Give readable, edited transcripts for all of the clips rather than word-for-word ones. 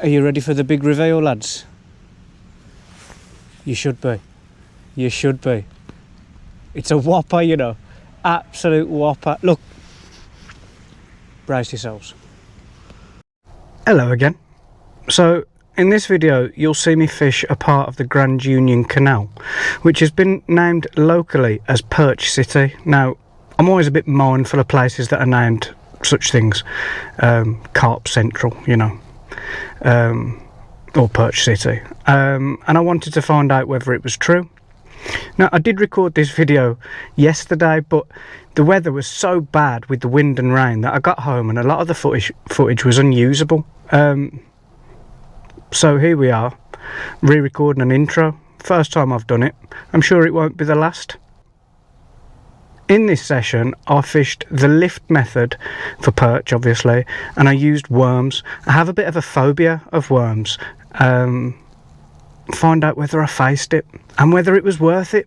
Are you ready for the big reveal, lads? You should be. You should be. It's a whopper, you know. Absolute whopper. Look. Brace yourselves. Hello again. So, in this video, you'll see me fish a part of the Grand Union Canal, which has been named locally as Perch City. Now, I'm always a bit mindful of places that are named such things. Carp Central, you know. Or Perch City. And I wanted to find out whether it was true. Now, I did record this video yesterday, but the weather was so bad with the wind and rain that I got home and a lot of the footage was unusable. So here we are, re-recording an intro. First time I've done it. I'm sure it won't be the last. In this session, I fished the lift method for perch, obviously, and I used worms. I have a bit of a phobia of worms. Find out whether I faced it and whether it was worth it.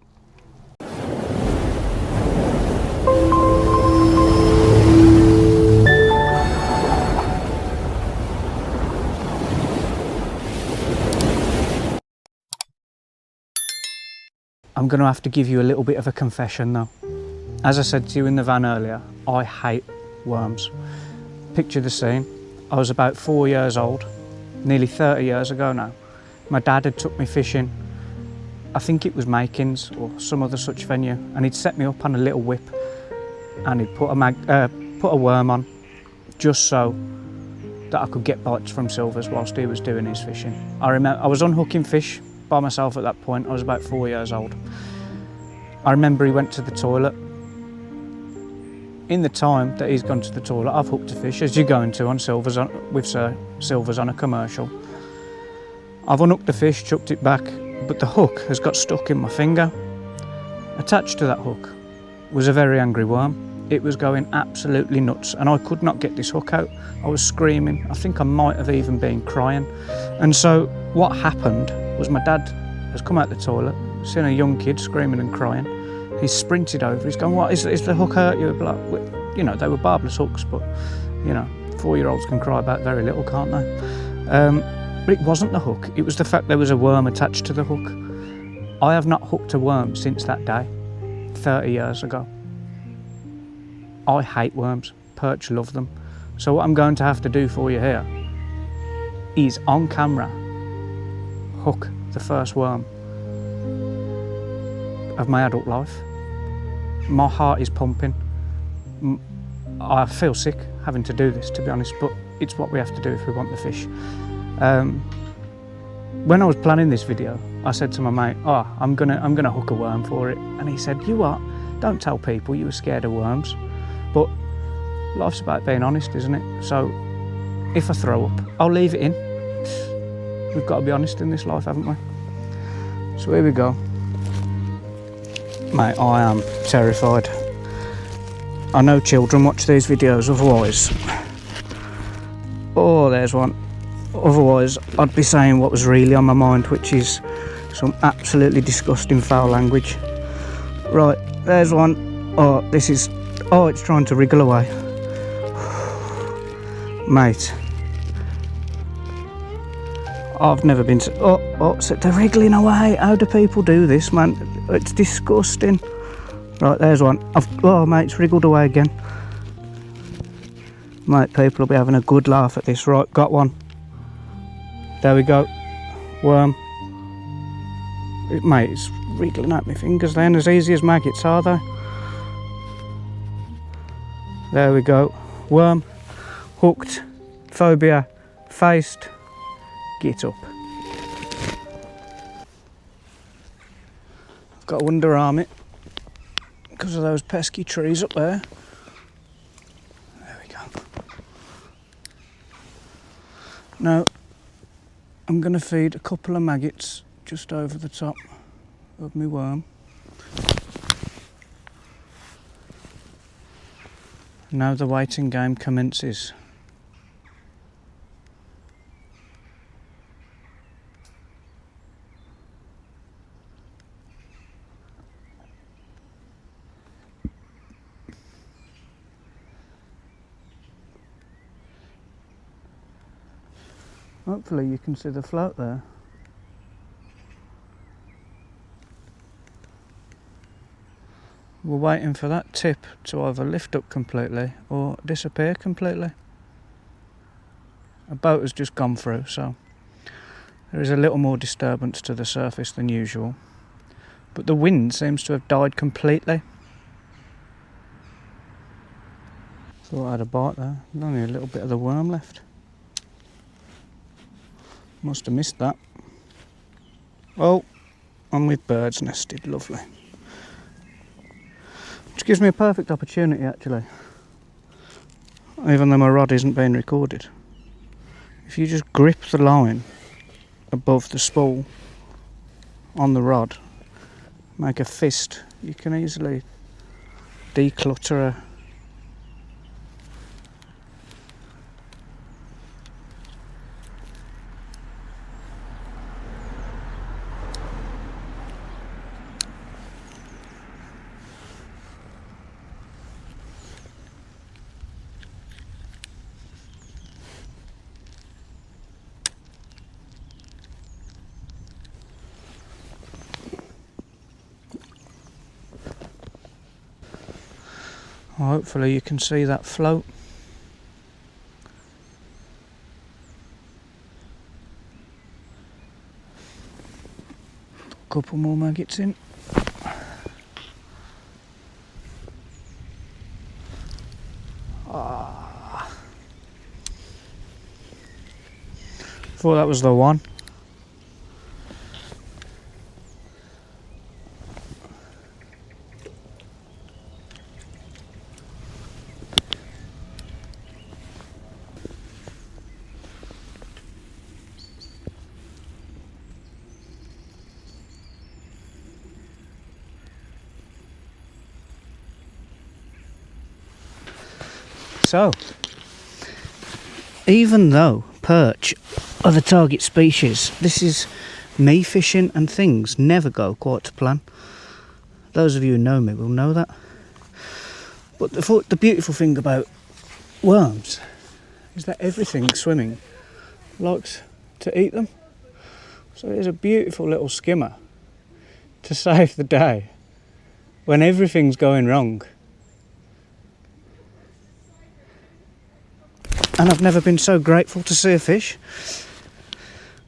I'm going to have to give you a little bit of a confession though. As I said to you in the van earlier, I hate worms. Picture the scene. I was about 4 years old, nearly 30 years ago now. My dad had took me fishing. I think it was Makins or some other such venue, and he'd set me up on a little whip and he'd put a worm on just so that I could get bites from silvers whilst he was doing his fishing. I remember I was unhooking fish by myself at that point. I was about 4 years old. I remember he went to the toilet. In the time that he's gone to the toilet, I've hooked a fish, as you're going to on silvers with silvers on a commercial. I've unhooked the fish, chucked it back, but the hook has got stuck in my finger. Attached to that hook was a very angry worm. It was going absolutely nuts and I could not get this hook out. I was screaming. I think I might have even been crying. And so what happened was my dad has come out the toilet, seen a young kid screaming and crying. He's sprinted over, he's going, what, is the hook hurt you? Like, you know, they were barbless hooks, but, you know, 4-year-olds can cry about very little, can't they? But it wasn't the hook, it was the fact there was a worm attached to the hook. I have not hooked a worm since that day, 30 years ago. I hate worms, perch love them. So what I'm going to have to do for you here is, on camera, hook the first worm of my adult life. My heart is pumping. I feel sick having to do this, to be honest, but it's what we have to do if we want the fish. When I was planning this video, I said to my mate, "Oh, I'm gonna hook a worm for it," and he said, "You what? Don't tell people you were scared of worms." But life's about being honest, isn't it? So if I throw up, I'll leave it in. We've got to be honest in this life, haven't we? So here we go. Mate, I am terrified. I know children watch these videos, otherwise... Oh, there's one. Otherwise, I'd be saying what was really on my mind, which is some absolutely disgusting foul language. Right, there's one. Oh, this is... Oh, it's trying to wriggle away. Mate. I've never been to... Oh, so they're wriggling away. How do people do this, man? It's disgusting. Right, there's one. Oh, mate, it's wriggled away again. Mate, people will be having a good laugh at this. Right, got one. There we go. Worm. Mate, it's wriggling at my fingers then, as easy as maggots, are they? There we go. Worm. Hooked. Phobia. Faced. Get up. I've got to underarm it because of those pesky trees up there. There we go. Now, I'm going to feed a couple of maggots just over the top of my worm. Now the waiting game commences. Hopefully you can see the float there. We're waiting for that tip to either lift up completely or disappear completely. A boat has just gone through, so there is a little more disturbance to the surface than usual. But the wind seems to have died completely. Thought I had a bite there. There's only a little bit of the worm left. Must have missed that. Oh, and with birds nested, lovely. Which gives me a perfect opportunity actually. Even though my rod isn't being recorded. If you just grip the line above the spool on the rod, make a fist, you can easily declutter a hopefully you can see that float. Couple more maggots in. Thought that was the one. So, even though perch are the target species, this is me fishing and things never go quite to plan. Those of you who know me will know that. But the beautiful thing about worms is that everything swimming likes to eat them. So it's a beautiful little skimmer to save the day when everything's going wrong. And I've never been so grateful to see a fish.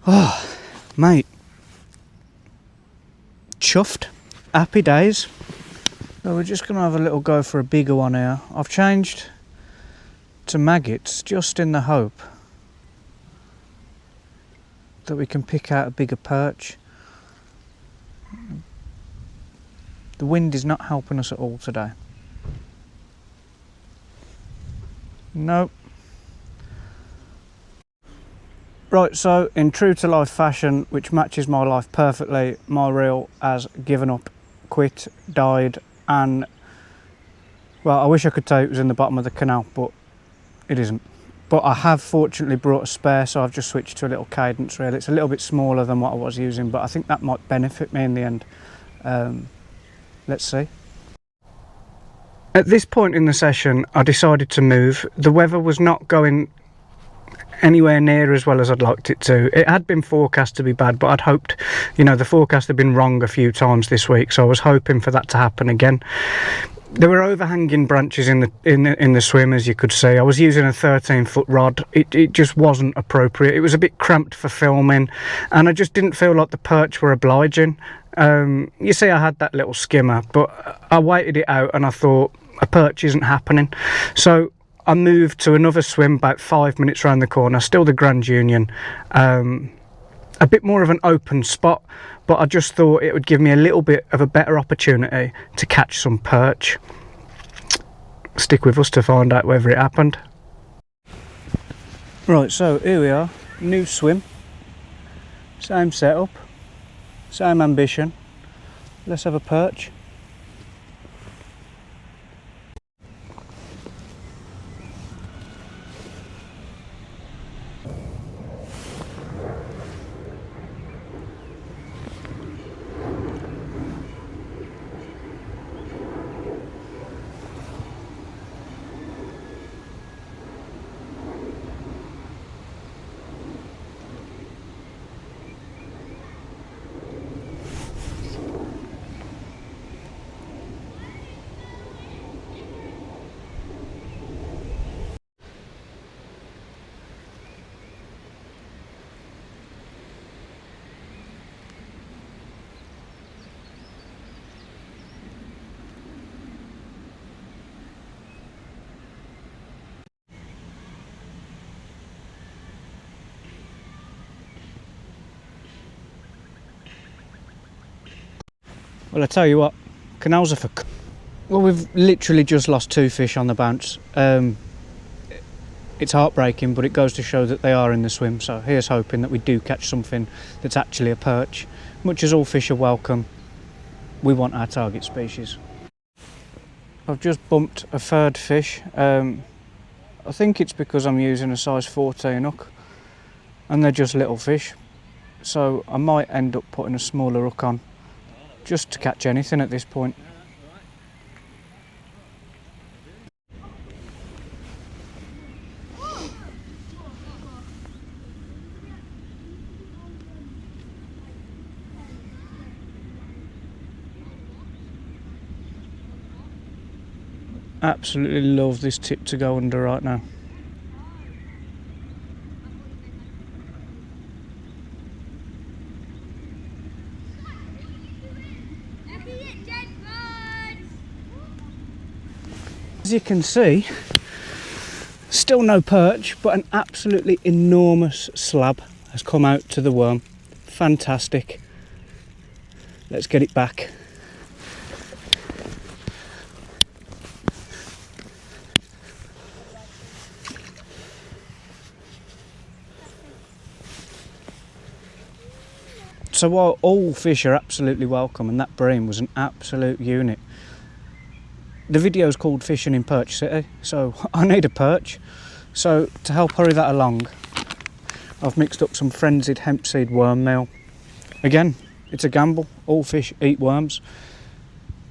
Oh, mate. Chuffed. Happy days. So we're just going to have a little go for a bigger one here. I've changed to maggots just in the hope that we can pick out a bigger perch. The wind is not helping us at all today. Nope. Right, so in true to life fashion, which matches my life perfectly, my reel has given up, quit, died, and well, I wish I could tell you it was in the bottom of the canal, but it isn't. But I have fortunately brought a spare, so I've just switched to a little cadence reel. It's a little bit smaller than what I was using, but I think that might benefit me in the end. Let's see. At this point in the session, I decided to move. The weather was not going anywhere near as well as I'd liked it to. It had been forecast to be bad, but I'd hoped, you know, the forecast had been wrong a few times this week, so I was hoping for that to happen again. There were overhanging branches in the swim, as you could see. I was using a 13-foot rod. It just wasn't appropriate. It was a bit cramped for filming, and I just didn't feel like the perch were obliging. You see, I had that little skimmer, but I waited it out and I thought, a perch isn't happening. So I moved to another swim about 5 minutes round the corner, still the Grand Union, a bit more of an open spot, but I just thought it would give me a little bit of a better opportunity to catch some perch. Stick with us to find out whether it happened. Right, so here we are, new swim, same setup, same ambition. Let's have a perch. Well, I tell you what, canals are for... Well, we've literally just lost 2 fish on the bounce. It's heartbreaking, but it goes to show that they are in the swim, so here's hoping that we do catch something that's actually a perch. Much as all fish are welcome, we want our target species. I've just bumped a 3rd fish. I think it's because I'm using a size 14 hook and they're just little fish, so I might end up putting a smaller hook on just to catch anything at this point. Absolutely love this tip to go under right now. As you can see, still no perch, but an absolutely enormous slab has come out to the worm. Fantastic. Let's get it back. So while all fish are absolutely welcome, and that bream was an absolute unit, the video is called Fishing in Perch City, so I need a perch. So to help hurry that along, I've mixed up some frenzied hemp seed worm meal. Again, it's a gamble, all fish eat worms,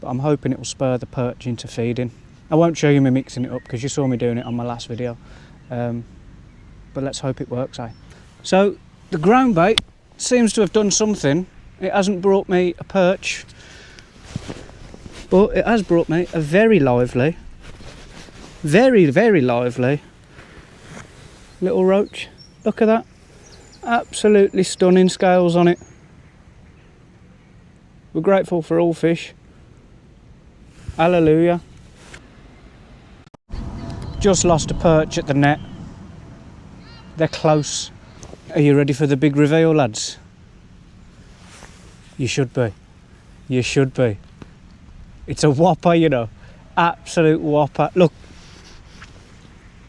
but I'm hoping it will spur the perch into feeding. I won't show you me mixing it up because you saw me doing it on my last video, but let's hope it works, eh? So the ground bait seems to have done something. It hasn't brought me a perch, but it has brought me a very lively, very lively little roach. Look at that, absolutely stunning scales on it. We're grateful for all fish. Hallelujah. Just lost a perch at the net. They're close. Are you ready for the big reveal, lads? You should be. You should be. It's a whopper, you know. Absolute whopper. Look.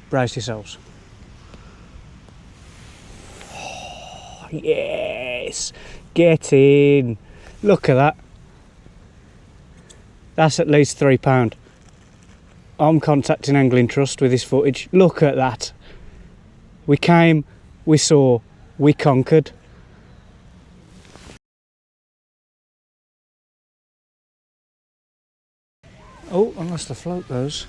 Brace yourselves. Oh, yes. Get in. Look at that. That's at least £3. I'm contacting Angling Trust with this footage. Look at that. We came, we saw, we conquered. Oh, unless the float goes.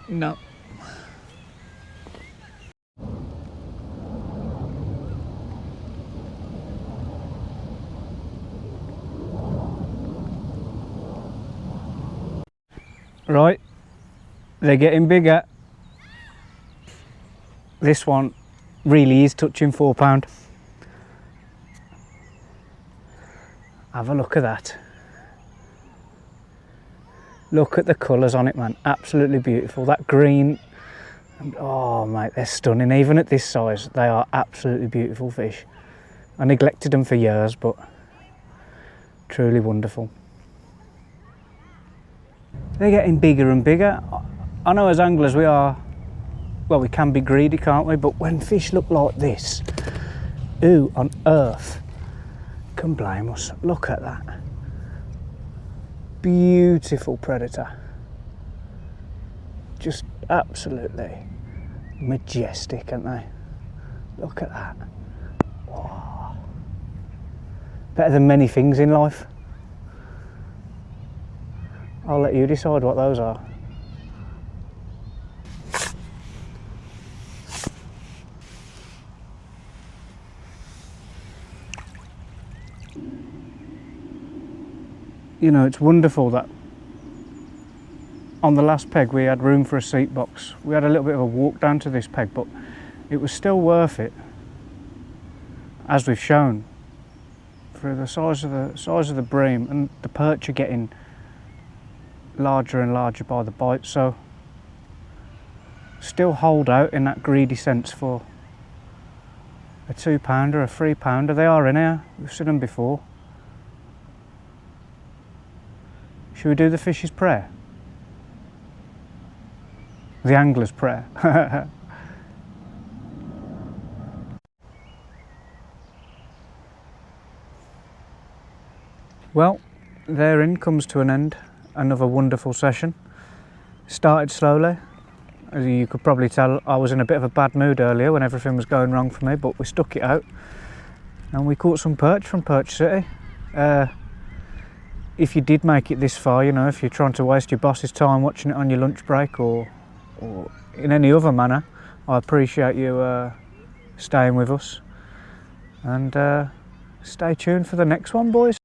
No. Right, they're getting bigger. This one really is touching £4. Have a look at that. Look at the colours on it, man. Absolutely beautiful. That green, and oh mate, they're stunning. Even at this size, they are absolutely beautiful fish. I neglected them for years, but truly wonderful. They're getting bigger and bigger. I know as anglers we are, well, we can be greedy, can't we? But when fish look like this, who on earth can blame us? Look at that. Beautiful predator. Just absolutely majestic, aren't they? Look at that. Wow. Better than many things in life. I'll let you decide what those are. You know, it's wonderful that on the last peg we had room for a seat box. We had a little bit of a walk down to this peg, but it was still worth it, as we've shown, for the size of the bream, and the perch are getting larger and larger by the bite. So still hold out in that greedy sense for a £2, a £3. They are in here, we've seen them before. Should we do the fish's prayer? The angler's prayer. Well, therein comes to an end another wonderful session. Started slowly. As you could probably tell, I was in a bit of a bad mood earlier when everything was going wrong for me, but we stuck it out and we caught some perch from Perch City. If you did make it this far, you know, if you're trying to waste your boss's time watching it on your lunch break or in any other manner, I appreciate you staying with us, and stay tuned for the next one, boys.